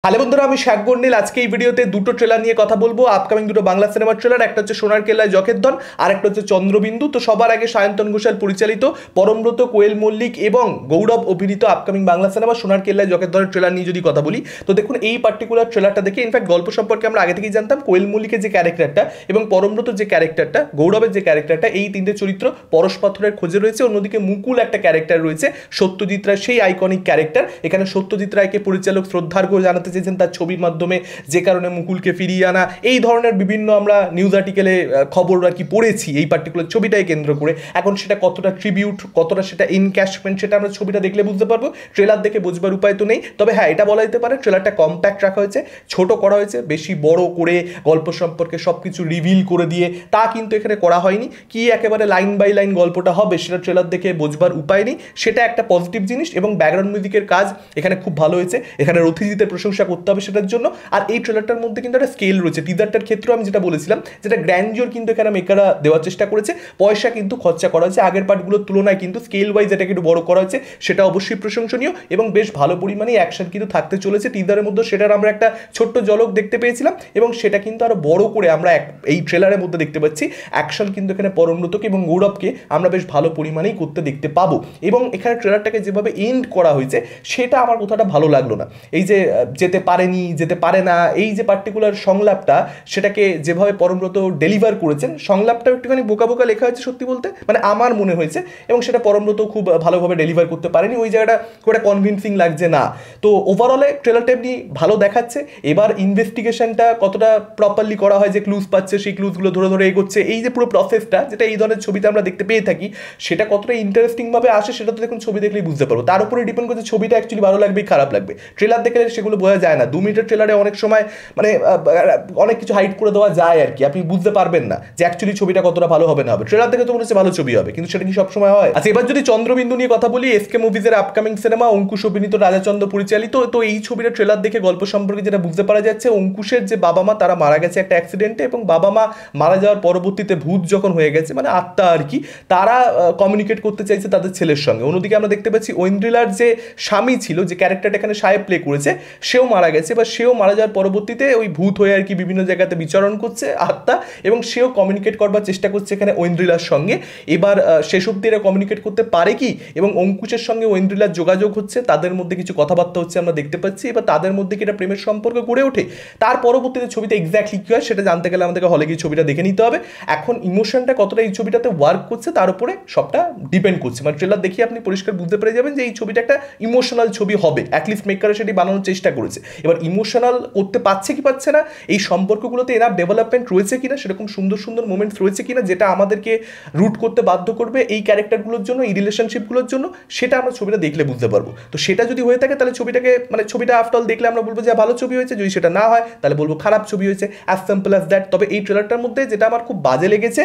Hello বন্ধুরা, আমি শাক গন্ডিল। আজকে এই ভিডিওতে দুটো ট্রেলার নিয়ে কথা বলবো, আপকামিং দুটো বাংলা সিনেমার ট্রেলার। একটা হচ্ছে সোনার কেল্লায় জখেরধন, আর একটা হচ্ছে চন্দ্রবিন্দু। তো সবার আগে সায়ন্তন ঘোষাল পরিচালিত, পরমব্রত, কোয়েল মল্লিক এবং গৌরব অভিনীত আপকামিং বাংলা সিনেমা সোনার কেল্লায় জখেরধনের ট্রেলার নিয়ে যদি কথা বলি, তো দেখুন এই পার্টিকুলার ট্রেলারটা দেখে ইনফ্যাক্ট গল্প সম্পর্কে আমরা আগে থেকেই জানতাম। কোয়েল মল্লিকের যে ক্যারেক্টারটা এবং পরমব্রতর যে ক্যারেক্টারটা, গৌরবের যে ক্যারেক্টারটা, এই তিনটে চরিত্র পরশ পাথরের খোঁজে রয়েছে। অন্যদিকে মুকুল একটা ক্যারেক্টার রয়েছে, সত্যজিৎ রায়, সেই আইকনিক ক্যারেক্টার। এখানে সত্যজিৎ রায়কে পরিচালক শ্রদ্ধার্ঘ্য জানাতে চেয়েছেন তার ছবির মাধ্যমে, যে কারণে মুকুলকে ফিরিয়ে আনা, এই ধরনের বিভিন্ন আমরা নিউজ আর্টিকেলে খবর আর কি পড়েছি এই পার্টিকুলার ছবিটাকে কেন্দ্র করে। এখন সেটা কতটা ট্রিবিউট, কতটা সেটা ইনক্যাশমেন্ট, সেটা আমরা ছবিটা দেখলে বুঝতে পারবো। ট্রেলার দেখে বুঝবার উপায় তো নেই। তবে হ্যাঁ, এটা বলা যেতে পারে ট্রেলারটা কম্প্যাক্ট রাখা হয়েছে, ছোট করা হয়েছে। বেশি বড় করে গল্প সম্পর্কে সব কিছু রিভিল করে দিয়ে তা কিন্তু এখানে করা হয়নি। কি একেবারে লাইন বাই লাইন গল্পটা হবে সেটা ট্রেলার দেখে বোঝবার উপায় নেই, সেটা একটা পজিটিভ জিনিস। এবং ব্যাকগ্রাউন্ড মিউজিকের কাজ এখানে খুব ভালো হয়েছে। এখানে রথিজিতের প্রশংসা করতে হবে সেটার জন্য। আর এই ট্রেলারটার মধ্যে কিন্তু একটা স্কেল রয়েছে। টিজারটার ক্ষেত্রে আমি যেটা বলেছিলাম, যেটা গ্র্যান্ডিওর কিন্তু এখানে মেকাররা দেওয়ার চেষ্টা করেছে, পয়সা কিন্তু খরচা করা হয়েছে আগের পার্টগুলোর তুলনায়, কিন্তু স্কেল ওয়াইজ এটাকে একটু বড় করা হয়েছে, সেটা অবশ্যই প্রশংসনীয়। এবং বেশ ভালো পরিমাণে অ্যাকশন কিন্তু থাকতে চলেছে টিজারের মধ্যে, সেটার আমরা একটা ছোট্ট ঝলক দেখতে পেয়েছিলাম। এবং সেটা কিন্তু আরো বড় করে আমরা এই ট্রেলারের মধ্যে দেখতে পাচ্ছি। অ্যাকশন কিন্তু এখানে পরমব্রতকে এবং গৌরবকে আমরা বেশ ভালো পরিমাণেই করতে দেখতে পাবো। এবং এখানে ট্রেলারটাকে যেভাবে এন্ড করা হয়েছে সেটা আমার কোথাটা ভালো লাগলো না। এই যে যেতে পারেনি, যেতে পারে না, এই যে পার্টিকুলার সংলাপটা, সেটাকে যেভাবে পরমব্রত ডেলিভার করেছেন, সংলাপটা একটুখানি বোকা বোকা লেখা হয়েছে সত্যি বলতে, মানে আমার মনে হয়েছে। এবং সেটা পরমব্রত খুব ভালোভাবে ডেলিভার করতে পারেনি, ওই জায়গাটা খুব একটা কনভিনসিং লাগছে না। তো ওভারঅলে ট্রেলারটা এমনি ভালো দেখাচ্ছে। এবার ইনভেস্টিগেশনটা কতটা প্রপারলি করা হয়, যে ক্লুজ পাচ্ছে সেই ক্লুজগুলো ধরে ধরে এগোচ্ছে, এই যে পুরো প্রসেসটা যেটা এই ধরনের ছবিতে আমরা দেখতে পেয়ে থাকি, সেটা কতটা ইন্টারেস্টিংভাবে আসে সেটা তো দেখুন ছবি দেখলেই বুঝতে পারবো। তার উপরে ডিপেন্ড করছে ছবিটা অ্যাকচুয়ালি ভালো লাগবে খারাপ লাগবে। ট্রেলার দেখলে সেগুলো বোঝা যায় না। 2 মিনিটের ট্রেলারে অনেক সময় মানে অনেক কিছু হাইড করে দেওয়া যায় আর কি, আপনি বুঝতে পারবেন না যে অ্যাকচুয়ালি ছবিটা কতটা ভালো হবে না হবে। ট্রেলার দেখে তো মনে হচ্ছে ভালো ছবি হবে, কিন্তু সেটা কি সবসময় হয়? আচ্ছা, এবার যদি চন্দ্রবিন্দু নিয়ে কথা বলি, এসকে মুভিজের আপকামিং সিনেমা, অঙ্কুশ অভিনীত, রাজাচন্দ্র পরিচালিত। তো এই ছবিটা ট্রেলার দেখে গল্প সম্পর্কে যেটা বুঝতে পারা যাচ্ছে, অঙ্কুশের যে বাবা মা তারা মারা গেছে একটা অ্যাক্সিডেন্টে, এবং বাবা মা মারা যাওয়ার পরবর্তীতে ভূত যখন হয়ে গেছে, মানে আত্মা আর কি, তারা কমিউনিকেট করতে চাইছে তাদের ছেলের সঙ্গে। অন্যদিকে আমরা দেখতে পাচ্ছি ঐন্দ্রিলার যে স্বামী ছিল, যে ক্যারেক্টারটা এখানে সাহেব প্লে করেছে, সেও মারা গেছে। বা সেও মারা যাওয়ার পরবর্তীতে ওই ভূত হয়ে আর কি বিভিন্ন জায়গাতে বিচরণ করছে আত্মা, এবং সেও কমিউনিকেট করবার চেষ্টা করছে এখানে ঐন্দ্রিলার সঙ্গে। এবার শেষ অব্দি এরা কমিউনিকেট করতে পারে কি, এবং অঙ্কুশের সঙ্গে ঐন্দ্রিলার যোগাযোগ হচ্ছে, তাদের মধ্যে কিছু কথাবার্তা হচ্ছে আমরা দেখতে পাচ্ছি। এবার তাদের মধ্যে কি এটা প্রেমের সম্পর্ক গড়ে ওঠে, তার পরবর্তীতে ছবিতে এক্স্যাক্টলি কী হয় সেটা জানতে গেলে আমাদেরকে হলে গিয়ে ছবিটা দেখে নিতে হবে। এখন ইমোশনটা কতটা এই ছবিটাতে ওয়ার্ক করছে তার উপরে সবটা ডিপেন্ড করছে। মানে ট্রেলার দেখে আপনি পরিষ্কার বুঝতে পেরে যাবেন যে এই ছবিটা একটা ইমোশনাল ছবি হবে, অ্যাটলিস্ট মেকাররা সেটি বানানোর চেষ্টা করেছে। এবার ইমোশনাল করতে পারছে কি পাচ্ছে না, এই সম্পর্কগুলোতে এরা ডেভেলপমেন্ট রয়েছে কিনা, সেরকম সুন্দর সুন্দর মোমেন্টস রয়েছে কিনা যেটা আমাদেরকে রুট করতে বাধ্য করবে এই ক্যারেক্টারগুলোর জন্য, এই রিলেশনশিপগুলোর জন্য, সেটা আমরা ছবিটা দেখলে বুঝতে পারবো। তো সেটা যদি হয়ে থাকে তাহলে ছবিটাকে, মানে ছবিটা আফটার দেখলে আমরা বলবো যে ভালো ছবি হয়েছে। যদি সেটা না হয় তাহলে বলবো খারাপ ছবি হয়েছে, অ্যাজ সিম্পল অ্যাজ দ্যাট। তবে এই ট্রেলারটার মধ্যে যেটা আমার খুব বাজে লেগেছে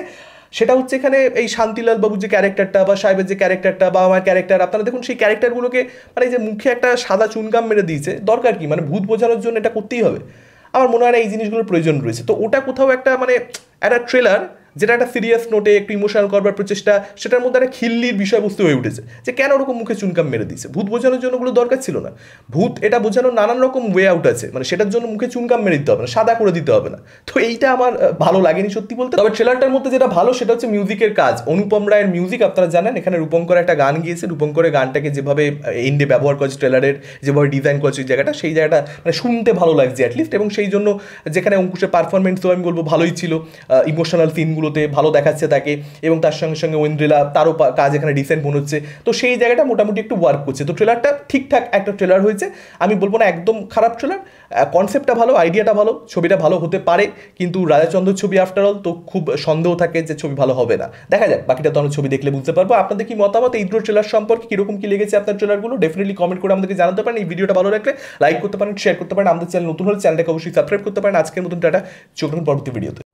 সেটা হচ্ছে এখানে এই শান্তিলাল বাবুর যে ক্যারেক্টারটা, বা সাহেবের যে ক্যারেক্টারটা, বা আমার ক্যারেক্টার, আপনারা দেখুন সেই ক্যারেক্টারগুলোকে মানে যে মুখে একটা সাদা চুনকাম মেরে দিয়েছে, দরকার কি? মানে ভূত বোঝানোর জন্য এটা করতেই হবে? আমার মনে হয় না এই জিনিসগুলোর প্রয়োজন রয়েছে। তো ওটা কোথাও একটা মানে একটা ট্রেলার যেটা একটা সিরিয়াস নোটে একটু ইমোশনাল করবার প্রচেষ্টা, সেটার মধ্যে একটা খিল্লির বিষয়বস্তু হয়ে উঠেছে, যে কেন ওরকম মুখে চুনকাম মেরে দিয়েছে। ভূত বোঝানোর জন্য ওগুলো দরকার ছিল না। ভূত এটা বোঝানোর নানান রকম ওয়ে আউট আছে, মানে সেটার জন্য মুখে চুনকাম মেরে দিতে হবে না, সাদা করে দিতে হবে না। তো এইটা আমার ভালো লাগেনি সত্যি বলতে। তবে ট্রেলারটার মধ্যে যেটা ভালো সেটা হচ্ছে মিউজিকের কাজ। অনুপম রায়ের মিউজিক, আপনারা জানেন এখানে রূপঙ্কর একটা গান গিয়েছে। রূপঙ্করের গানটাকে যেভাবে এন্ডে ব্যবহার করেছে, ট্রেলারের যেভাবে ডিজাইন করেছে ওই জায়গাটা, সেই জায়গাটা মানে শুনতে ভালো লাগছে অ্যাটলিস্ট। এবং সেই জন্য যেখানে অঙ্কুশের পারফরমেন্সও আমি বলবো ভালোই ছিল, ইমোশনাল সিনগুলোতে ভালো দেখাচ্ছে তাকে, এবং তার সঙ্গে সঙ্গে ঐন্দ্রিলা, তারও কাজ এখানে ডিসেন্ট মনে হচ্ছে। তো সেই জায়গাটা মোটামুটি একটু ওয়ার্ক করছে। তো ট্রেলারটা ঠিকঠাক একটা ট্রেলার হয়েছে, আমি বলবো না একদম খারাপ ট্রেলার। কনসেপ্টটা ভালো, আইডিয়াটা ভালো, ছবিটা ভালো হতে পারে, কিন্তু রাজাচন্দ্র ছবি আফটার অল, তো খুব সন্দেহ থাকে যে ছবি ভালো হবে না। দেখা যাক, বাকিটা তো আমরা ছবি দেখলে বুঝতে পারবো। আপনাদের কি মতামত এই দুটো ট্রেলার সম্পর্কে, কীরকম কি লেগেছে আপনার ট্রেলারগুলো? ডেফিনেটলি কমেন্ট করে আমাদেরকে জানাতে পারেন। এই ভিডিওটা ভালো লাগলে লাইক করতে পারেন, শেয়ার করতে পারেন। আমাদের চ্যানেল নতুন হলে চ্যানেলটাকে অবশ্যই সাবস্ক্রাইব করতে পারেন। আজকের মতন টাটা, চোখ রাখুন পরবর্তী ভিডিওতে।